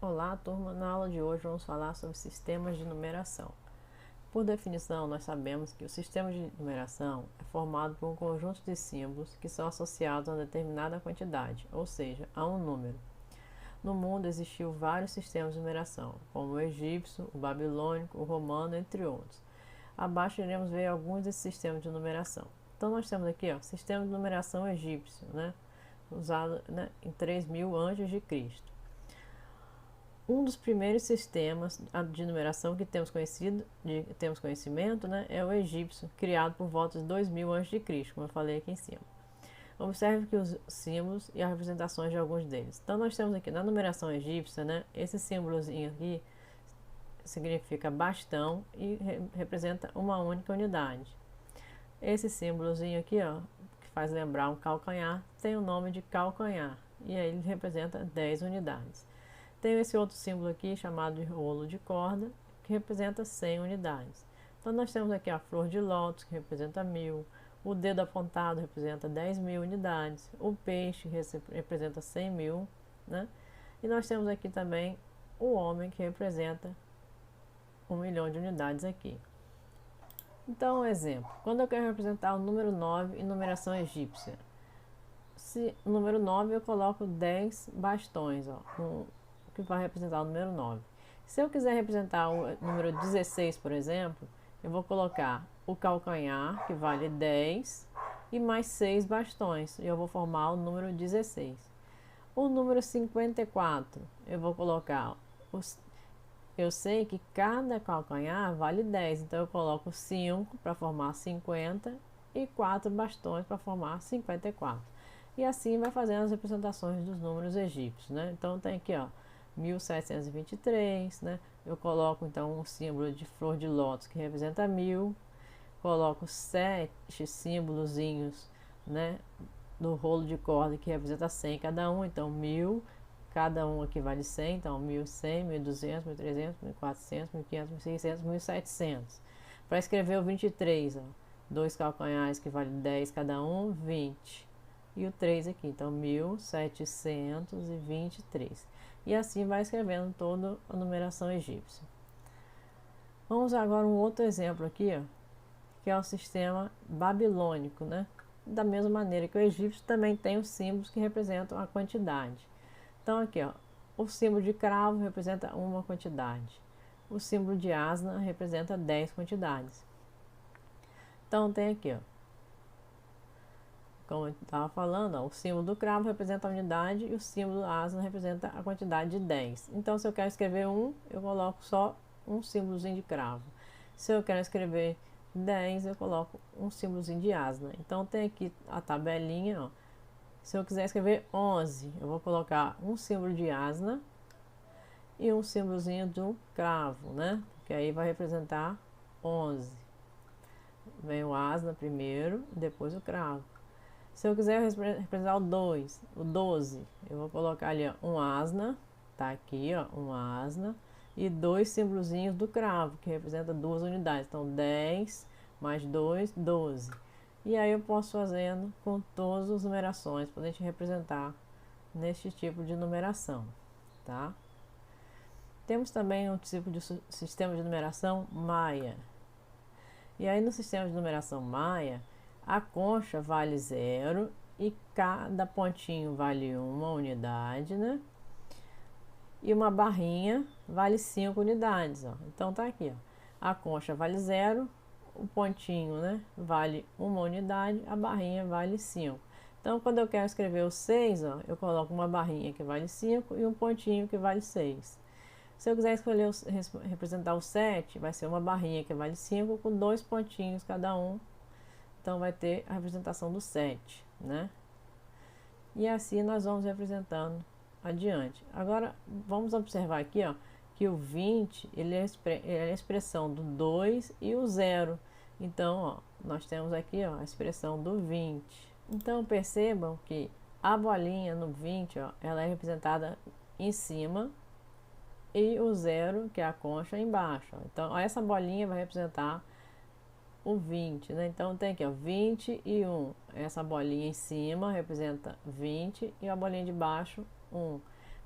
Olá, turma! Na aula de hoje vamos falar sobre sistemas de numeração. Por definição, nós sabemos que o sistema de numeração é formado por um conjunto de símbolos que são associados a uma determinada quantidade, ou seja, a um número. No mundo existiu vários sistemas de numeração, como o egípcio, o babilônico, o romano, entre outros. Abaixo iremos ver alguns desses sistemas de numeração. Então nós temos aqui, sistema de numeração egípcio, usado em 3000 a.C. Um dos primeiros sistemas de numeração que temos conhecimento, é o egípcio, criado por volta de 2000 a.C., como eu falei aqui em cima. Observe que os símbolos e as representações de alguns deles. Então nós temos aqui na numeração egípcia, esse símbolozinho aqui significa bastão e representa uma única unidade. Esse símbolozinho aqui, que faz lembrar um calcanhar, tem o nome de calcanhar, e aí ele representa 10 unidades. Tem esse outro símbolo aqui chamado de rolo de corda, que representa 100 unidades. Então nós temos aqui a flor de lótus, que representa 1000, o dedo apontado representa 10.000 unidades, o peixe representa 100.000, E nós temos aqui também o homem, que representa 1 milhão de unidades aqui. Então, um exemplo, quando eu quero representar o número 9 em numeração egípcia, o número 9 eu coloco 10 bastões, que vai representar o número 9. Se eu quiser representar o número 16, por exemplo, eu vou colocar o calcanhar, que vale 10, e mais 6 bastões, e eu vou formar o número 16. O número 54, eu vou colocar eu sei que cada calcanhar vale 10, então eu coloco 5 para formar 50 e 4 bastões para formar 54. E assim vai fazendo as representações dos números egípcios, Então tem aqui, 1723, Eu coloco então um símbolo de flor de lótus que representa 1000, coloco 7 símbolozinhos, do rolo de corda que representa 100 cada um, então 1000, cada um aqui vale 100, então 1100, 1200, 1300, 1400, 1500, 1600, 1700. Para escrever o 23, dois calcanhares que vale 10 cada um, 20. E o 3 aqui, então 1723. E assim vai escrevendo toda a numeração egípcia. Vamos agora um outro exemplo aqui, que é o sistema babilônico, Da mesma maneira que o egípcio também tem os símbolos que representam a quantidade. Então aqui, o símbolo de cravo representa uma quantidade. O símbolo de asna representa 10 quantidades. Então tem aqui, como eu estava falando, o símbolo do cravo representa a unidade e o símbolo da asna representa a quantidade de 10. Então, se eu quero escrever 1, eu coloco só um símbolozinho de cravo. Se eu quero escrever 10, eu coloco um símbolozinho de asna. Então, tem aqui a tabelinha. Se eu quiser escrever 11, eu vou colocar um símbolo de asna e um símbolozinho do cravo, Que aí vai representar 11. Vem o asna primeiro, depois o cravo. Se eu quiser representar o 12, eu vou colocar ali um asna, tá aqui, um asna, e dois símbolozinhos do cravo, que representa 2 unidades. Então, 10 mais 2, 12. E aí eu posso fazendo com todas as numerações, para a gente representar neste tipo de numeração, tá? Temos também um tipo de sistema de numeração maia. E aí no sistema de numeração maia, a concha vale 0 e cada pontinho vale 1 unidade, E uma barrinha vale 5 unidades, Então tá aqui, A concha vale 0, o pontinho, vale 1 unidade, a barrinha vale 5. Então, quando eu quero escrever o 6, eu coloco uma barrinha que vale 5 e um pontinho que vale 6. Se eu quiser representar o 7, vai ser uma barrinha que vale 5 com 2 pontinhos cada um. Então, vai ter a representação do 7, E assim nós vamos representando adiante. Agora, vamos observar aqui, que o 20, ele é a expressão do 2 e o 0. Então, nós temos aqui, a expressão do 20. Então, percebam que a bolinha no 20, ela é representada em cima e o 0, que é a concha, embaixo. Então, essa bolinha vai representar o 20, Então tem aqui, 21. Essa bolinha em cima representa 20 e a bolinha de baixo, 1.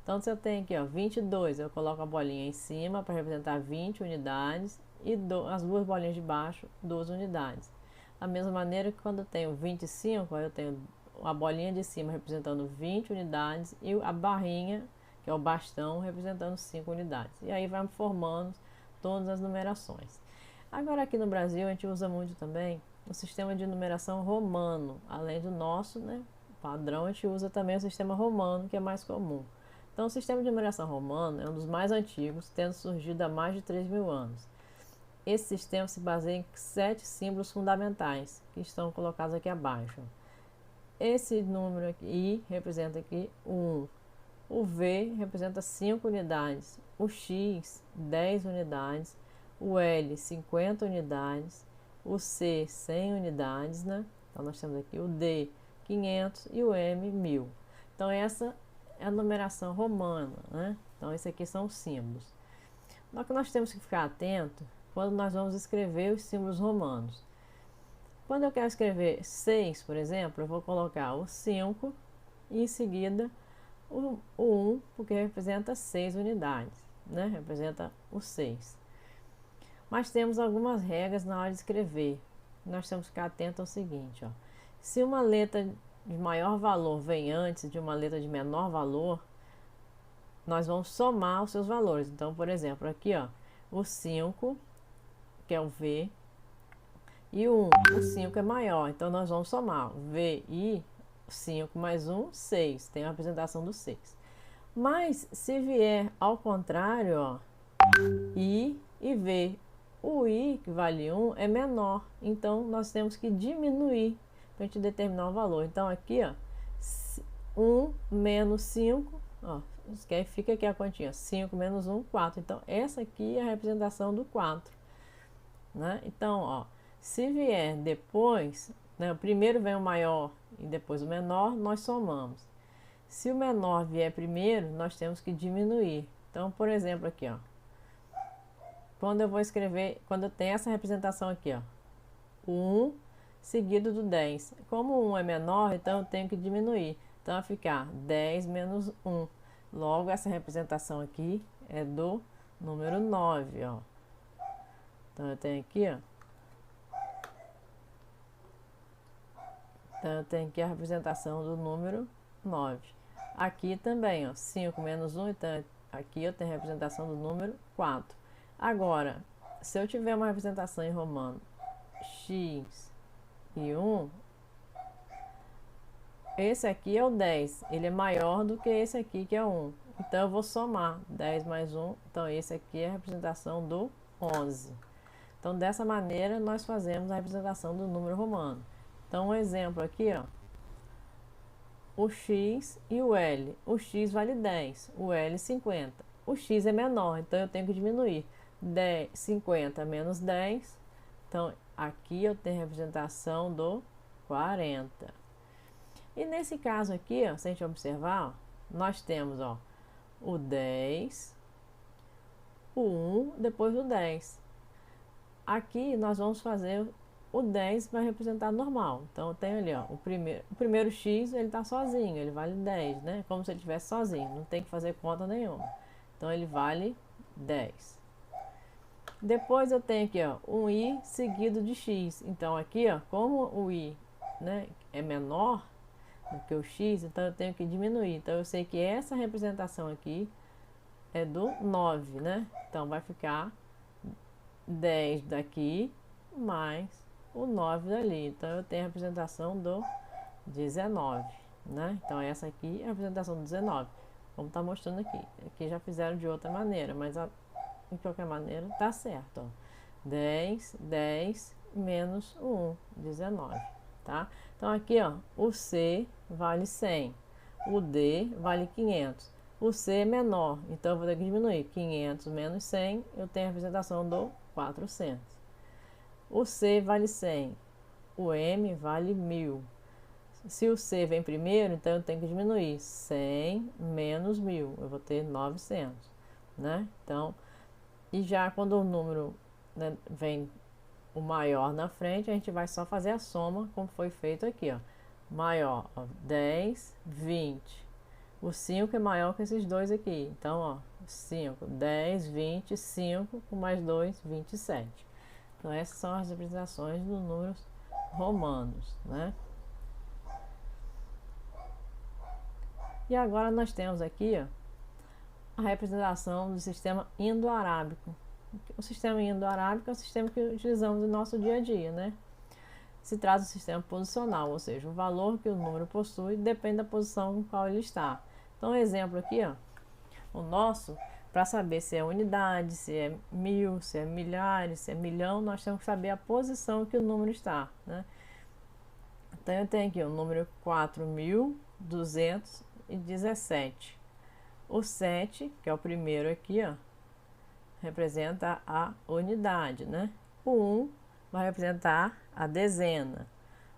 Então, se eu tenho aqui, ó, 22, eu coloco a bolinha em cima para representar 20 unidades e as duas bolinhas de baixo, 2 unidades. Da mesma maneira que quando eu tenho 25, eu tenho a bolinha de cima representando 20 unidades e a barrinha, que é o bastão, representando 5 unidades. E aí vai formando todas as numerações. Agora aqui no Brasil a gente usa muito também o sistema de numeração romano, além do nosso, né, padrão, a gente usa também o sistema romano, que é mais comum. Então, o sistema de numeração romano é um dos mais antigos, tendo surgido há mais de 3.000 anos. Esse sistema se baseia em 7 símbolos fundamentais, que estão colocados aqui abaixo. Esse número aqui, I, representa aqui o 1. O V representa 5 unidades. O X, 10 unidades. O L, 50 unidades. O C, 100 unidades, né? Então, nós temos aqui o D, 500 e o M, 1.000. Então, essa é a numeração romana, né? Então, esses aqui são os símbolos. Só que nós temos que ficar atento quando nós vamos escrever os símbolos romanos. Quando eu quero escrever 6, por exemplo, eu vou colocar o 5 e em seguida o 1, porque representa 6 unidades, né? Representa o 6. Mas temos algumas regras na hora de escrever. Nós temos que ficar atento ao seguinte, ó. Se uma letra de maior valor vem antes de uma letra de menor valor, nós vamos somar os seus valores. Então, por exemplo, aqui, ó, o 5, que é o V, e o 1, o 5 é maior, então nós vamos somar V e 5 mais 1, 6, tem a representação do 6. Mas, se vier ao contrário, ó, I e V, o I, que vale 1, é menor, então nós temos que diminuir para a gente determinar o valor. Então, aqui, ó, 1 menos 5, ó, fica aqui a continha, 5 menos 1, 4. Então, essa aqui é a representação do 4, né? Então, ó, se vier depois, né, o primeiro vem o maior e depois o menor, nós somamos. Se o menor vier primeiro, nós temos que diminuir. Então, por exemplo, aqui, ó, quando eu vou escrever, quando eu tenho essa representação aqui, ó, o 1 seguido do 10. Como o 1 é menor, então eu tenho que diminuir. Então, vai ficar 10 menos 1. Logo, essa representação aqui é do número 9, ó. Então, eu tenho aqui, ó. Então, eu tenho aqui a representação do número 9. Aqui também, ó, 5 menos 1, então aqui eu tenho a representação do número 4. Agora, se eu tiver uma representação em romano x e 1, esse aqui é o 10, ele é maior do que esse aqui que é 1. Então, eu vou somar 10 mais 1, então esse aqui é a representação do 11. Então, dessa maneira, nós fazemos a representação do número romano. Então, um exemplo aqui, ó, o x e o L. O x vale 10, o L 50. O x é menor, então eu tenho que diminuir. 50 menos 10, então aqui eu tenho a representação do 40. E nesse caso aqui, ó, se a gente observar, ó, nós temos, ó, o 10, o 1, depois o 10. Aqui nós vamos fazer o 10 vai representar normal. Então, eu tenho ali, ó, o primeiro x, ele está sozinho, ele vale 10, né? Como se ele estivesse sozinho, não tem que fazer conta nenhuma. Então, ele vale 10. Depois, eu tenho aqui, ó, um i seguido de x. Então, aqui, ó, como o i, né, é menor do que o x, então eu tenho que diminuir. Então, eu sei que essa representação aqui é do 9, né? Então, vai ficar 10 daqui mais o 9 dali. Então, eu tenho a representação do 19, né? Então, essa aqui é a representação do 19, como está mostrando aqui. Aqui já fizeram de outra maneira, mas de qualquer maneira tá certo, ó. 10, 10 menos o 1, 19, tá? Então, aqui, ó, o C vale 100, o D vale 500. O C é menor, então eu vou ter que diminuir. 500 menos 100, eu tenho a representação do 400. O C vale 100, o M vale 1.000. Se o C vem primeiro, então eu tenho que diminuir. 100 menos 1.000, eu vou ter 900, né? Então, e já quando o número, né, vem o maior na frente, a gente vai só fazer a soma, como foi feito aqui, ó. Maior, ó, 10, 20. O 5 é maior que esses dois aqui. Então, ó, 5, 10, 20, 5 com mais 2, 27. Então, essas são as representações dos números romanos, né? E agora nós temos aqui, ó, a representação do sistema indo-arábico. O sistema indo-arábico é o sistema que utilizamos no nosso dia a dia, né? Se trata do sistema posicional, ou seja, o valor que o número possui depende da posição com qual ele está. Então, um exemplo aqui, ó, o nosso, para saber se é unidade, se é mil, se é milhares, se é milhão, nós temos que saber a posição que o número está, né? Então, eu tenho aqui o número 4.217. O 7, que é o primeiro aqui, ó, representa a unidade, né? O 1 vai representar a dezena.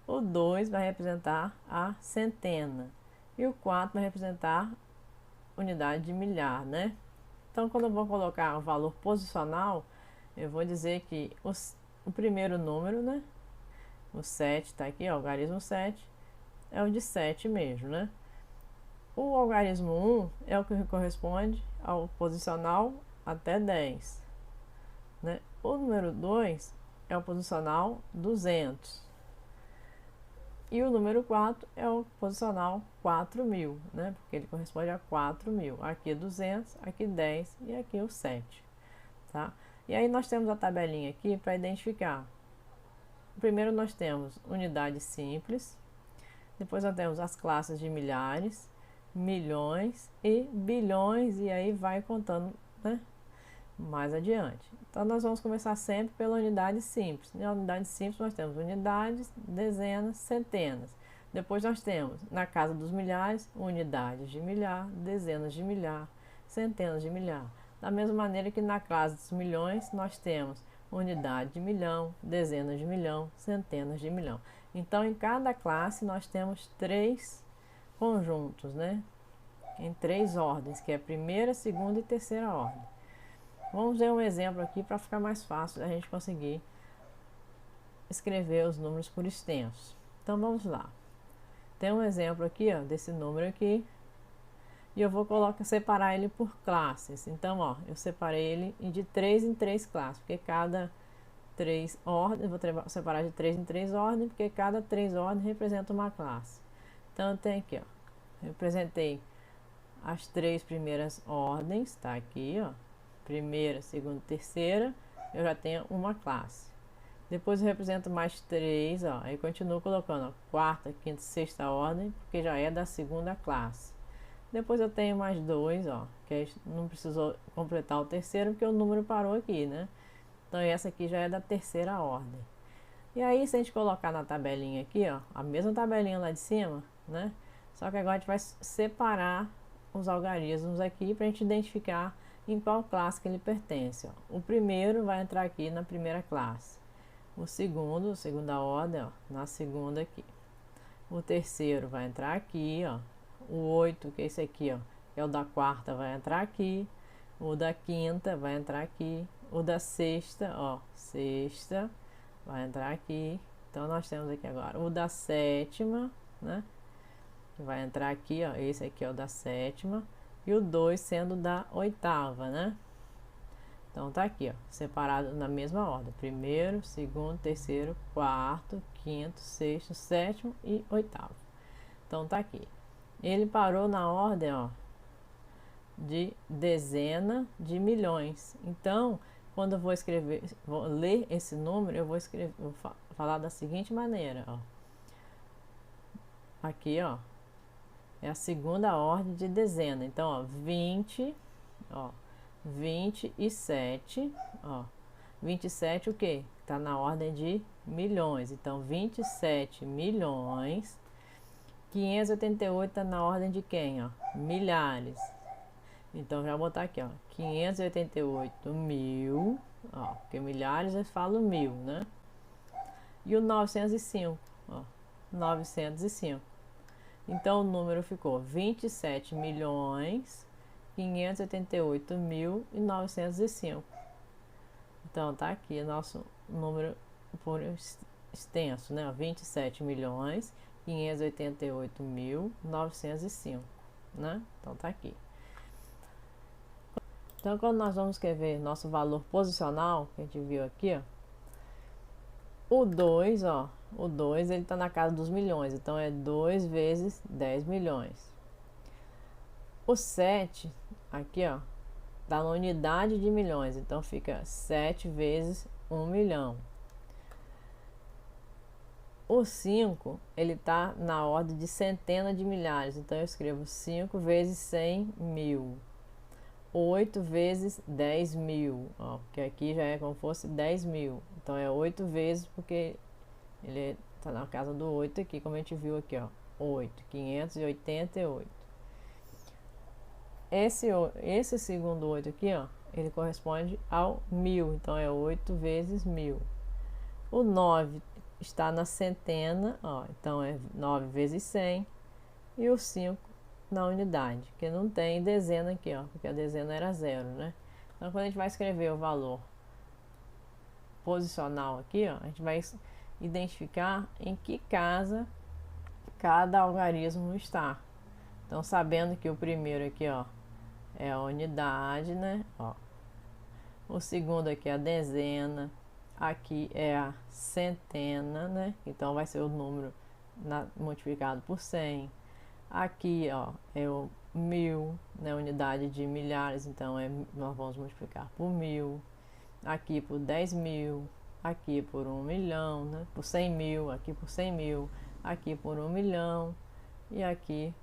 O 2 vai representar a centena. E o 4 vai representar unidade de milhar, né? Então, quando eu vou colocar o valor posicional, eu vou dizer que o primeiro número, né? O 7 está aqui, ó, o algarismo 7, é o de 7 mesmo, né? O algarismo 1 é o que corresponde ao posicional até 10, né? O número 2 é o posicional 200. E o número 4 é o posicional 4.000, né? Porque ele corresponde a 4.000. Aqui 200, aqui 10 e aqui o 7, tá? E aí nós temos a tabelinha aqui para identificar. Primeiro nós temos unidade simples, depois nós temos as classes de milhares, milhões e bilhões, e aí vai contando, né, mais adiante. Então nós vamos começar sempre pela unidade simples. Na unidade simples nós temos unidades, dezenas, centenas. Depois nós temos, na casa dos milhares, unidades de milhar, dezenas de milhar, centenas de milhar. Da mesma maneira que na casa dos milhões nós temos unidade de milhão, dezenas de milhão, centenas de milhão. Então em cada classe nós temos 3 conjuntos, né? Em 3 ordens, que é a primeira, segunda e terceira ordem. Vamos ver um exemplo aqui para ficar mais fácil a gente conseguir escrever os números por extensos. Então vamos lá. Tem um exemplo aqui, ó, desse número aqui, e eu vou separar ele por classes. Então, ó, eu separei ele de 3 em 3 classes, porque cada 3 ordens, vou separar de 3 em 3 ordens, porque cada 3 ordens representa uma classe. Então, eu tenho aqui, ó, representei as 3 primeiras ordens, tá aqui, ó, primeira, segunda, terceira, eu já tenho uma classe. Depois eu represento mais 3, ó, aí continuo colocando, ó, quarta, quinta, sexta ordem, porque já é da segunda classe. Depois eu tenho mais 2, ó, que não precisou completar o terceiro, porque o número parou aqui, né? Então essa aqui já é da terceira ordem. E aí, se a gente colocar na tabelinha aqui, ó, a mesma tabelinha lá de cima, né? Só que agora a gente vai separar os algarismos aqui para a gente identificar em qual classe que ele pertence, ó. O primeiro vai entrar aqui na primeira classe. O segundo, segunda ordem, ó, na segunda aqui. O terceiro vai entrar aqui, ó. O 8, que é esse aqui, ó, que é o da quarta, vai entrar aqui. O da quinta vai entrar aqui. O da sexta, ó, sexta, vai entrar aqui. Então, nós temos aqui agora o da sétima, né? Vai entrar aqui, ó, esse aqui é o da sétima. E o 2 sendo da oitava, né? Então, tá aqui, ó, separado na mesma ordem. Primeiro, segundo, terceiro, quarto, quinto, sexto, sétimo e oitavo. Então, tá aqui. Ele parou na ordem, ó, de dezena de milhões. Então, quando eu vou escrever, vou ler esse número, eu vou escrever, vou falar da seguinte maneira, ó. Aqui, ó, é a segunda ordem de dezena. Então, ó, 20, ó, 27, ó. 27 o quê? Tá na ordem de milhões. Então, 27 milhões. 588 tá na ordem de quem, ó? Milhares. Então, já vou botar aqui, ó, 588 mil, ó, porque milhares eu falo mil, né? E o 905, ó, 905. Então, o número ficou 27 milhões, 588 mil e 905. Então, tá aqui o nosso número por extenso, né? 27 milhões, 588 mil, 905. né? Então tá aqui. Então quando nós vamos escrever nosso valor posicional, que a gente viu aqui, ó, o 2, ó, o 2 ele tá na casa dos milhões, então é 2 vezes 10 milhões. O 7, aqui, ó, tá na unidade de milhões, então fica 7 vezes 1 milhão. O 5, ele tá na ordem de centena de milhares, então eu escrevo 5 vezes 100 mil. 8 vezes 10 mil, ó, porque aqui já é como se fosse 10 mil, então é 8 vezes, porque ele tá na casa do 8 aqui, como a gente viu aqui, ó, 8, 588. Esse segundo 8 aqui, ó, ele corresponde ao 1000, então é 8 vezes 1000. O 9 está na centena, ó, então é 9 vezes 100, e o 5 na unidade, que não tem dezena aqui, ó, porque a dezena era 0, né? Então quando a gente vai escrever o valor posicional aqui, ó, a gente vai identificar em que casa cada algarismo está. Então sabendo que o primeiro aqui, ó, é a unidade, né? Ó. O segundo aqui é a dezena, aqui é a centena, né? Então vai ser o número multiplicado por 100. Aqui, ó, é o 1000, né? Unidade de milhares, então nós vamos multiplicar por 1000. Aqui por 10 mil, aqui por 1 milhão, né? Por 100 mil, aqui por 100 mil, aqui por 1 milhão e aqui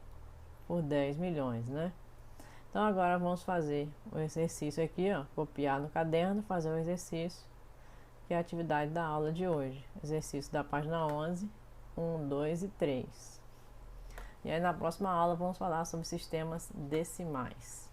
por 10 milhões, né? Então agora vamos fazer o exercício aqui, ó, copiar no caderno, fazer o exercício, que é a atividade da aula de hoje. Exercício da página 11, 1, 2 e 3. E aí na próxima aula vamos falar sobre sistemas decimais.